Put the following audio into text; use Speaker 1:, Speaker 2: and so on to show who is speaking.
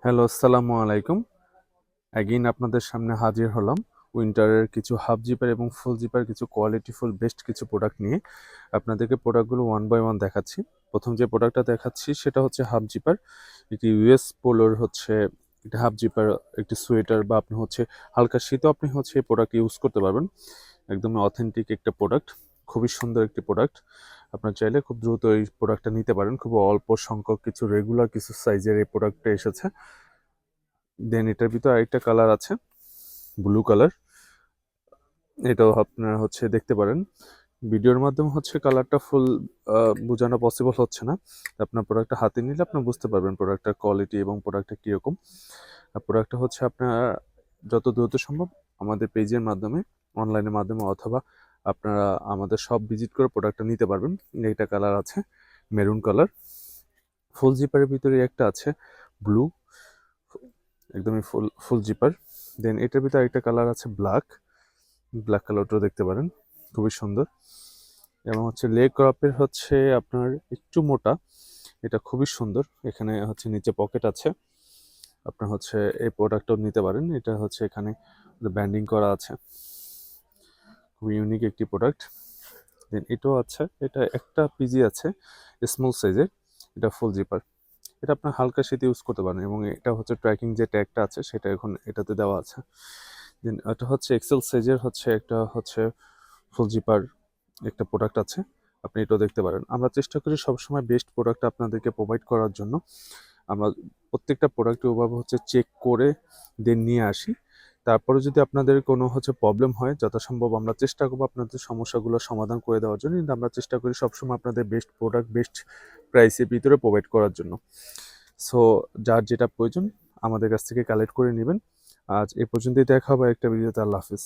Speaker 1: Hello, আসসালামু আলাইকুম। Again আপনাদের সামনে হাজির হলাম উইন্টারের কিছু হাফ জিপার এবং ফুল জিপার কিছু কোয়ালিটিফুল বেস্ট কিছু প্রোডাক্ট নিয়ে। আপনাদেরকে প্রোডাক্টগুলো ওয়ান বাই ওয়ান দেখাচ্ছি। প্রথম যে প্রোডাক্টটা দেখাচ্ছি সেটা হচ্ছে হাফ জিপার। একটি ইউএস পোলোর হচ্ছে একটা হাফ জিপার, একটি সোয়েটার বা আপনি হচ্ছে হালকা শীতও আপনি হচ্ছে এই প্রোডাক্ট ইউজ করতে পারবেন। একদমই অথেন্টিক একটা প্রোডাক্ট, খুবই সুন্দর একটি প্রোডাক্ট। আপনার চাইলে খুব দ্রুত এই প্রোডাক্টটা নিতে পারেন। খুব অল্প সংখ্যক কিছু রেগুলার কিছু সাইজের এই প্রোডাক্টটা এসেছে। দেন এটার ভিতরে আরেকটা কালার আছে, ব্লু কালার। এটাও আপনারা হচ্ছে দেখতে পারেন। ভিডিওর মাধ্যমে হচ্ছে কালারটা ফুল বোঝানো পসিবল হচ্ছে না। আপনার প্রোডাক্টটা হাতে নিলে আপনি বুঝতে পারবেন প্রোডাক্টটার কোয়ালিটি এবং প্রোডাক্টটা কীরকম। আর প্রোডাক্টটা হচ্ছে আপনার যত দ্রুত সম্ভব আমাদের পেজের মাধ্যমে, অনলাইনের মাধ্যমে অথবা আপনারা আমাদের শপ ভিজিট করে প্রোডাক্টটা নিতে পারবেন। এইটা কালার আছে মেরুন কালার। ফুল জিপারের ভিতরে একটা আছে ব্লু, একদমই ফুল ফুল জিপার। দেন এটার ভিতরে একটা কালার আছে ব্ল্যাক, ব্ল্যাক কালারটাও দেখতে পারেন, খুবই সুন্দর। এবং হচ্ছে লেগ ক্রপের হচ্ছে আপনার একটু মোটা, এটা খুবই সুন্দর। এখানে হচ্ছে নিচে পকেট আছে, আপনার হচ্ছে এই প্রোডাক্টটাও নিতে পারেন। এটা হচ্ছে এখানে ব্যান্ডিং করা আছে, খুবই ইউনিক একটি প্রোডাক্ট। দেন এটাও আছে, এটা একটা পিজি আছে স্মল সাইজের, এটা ফুল জিপার। এটা আপনার হালকা শীতে ইউজ করতে পারেন এবং এটা হচ্ছে ট্র্যাকিং যে ট্যাগটা আছে সেটা এখন এটাতে দেওয়া আছে। দেন এটা হচ্ছে এক্সেল সাইজের হচ্ছে একটা হচ্ছে ফুল জিপার একটা প্রোডাক্ট আছে, আপনি এটাও দেখতে পারেন। আমরা চেষ্টা করি সবসময় বেস্ট প্রোডাক্ট আপনাদেরকে প্রোভাইড করার জন্য। আমরা প্রত্যেকটা প্রোডাক্টে ওভাবে হচ্ছে চেক করে দেন নিয়ে আসি। তারপরে যদি আপনাদের কোনো হচ্ছে প্রবলেম হয়, যথাসম্ভব আমরা চেষ্টা করবো আপনাদের সমস্যাগুলো সমাধান করে দেওয়ার জন্য। কিন্তু আমরা চেষ্টা করি সবসময় আপনাদের বেস্ট প্রোডাক্ট বেস্ট প্রাইসের ভিতরে প্রোভাইড করার জন্য। সো যার যেটা প্রয়োজন আমাদের কাছ থেকে কালেক্ট করে নেবেন। আজ এ পর্যন্তই, দেখা হবে একটা ভিডিওতে। আল্লাহ হাফিজ।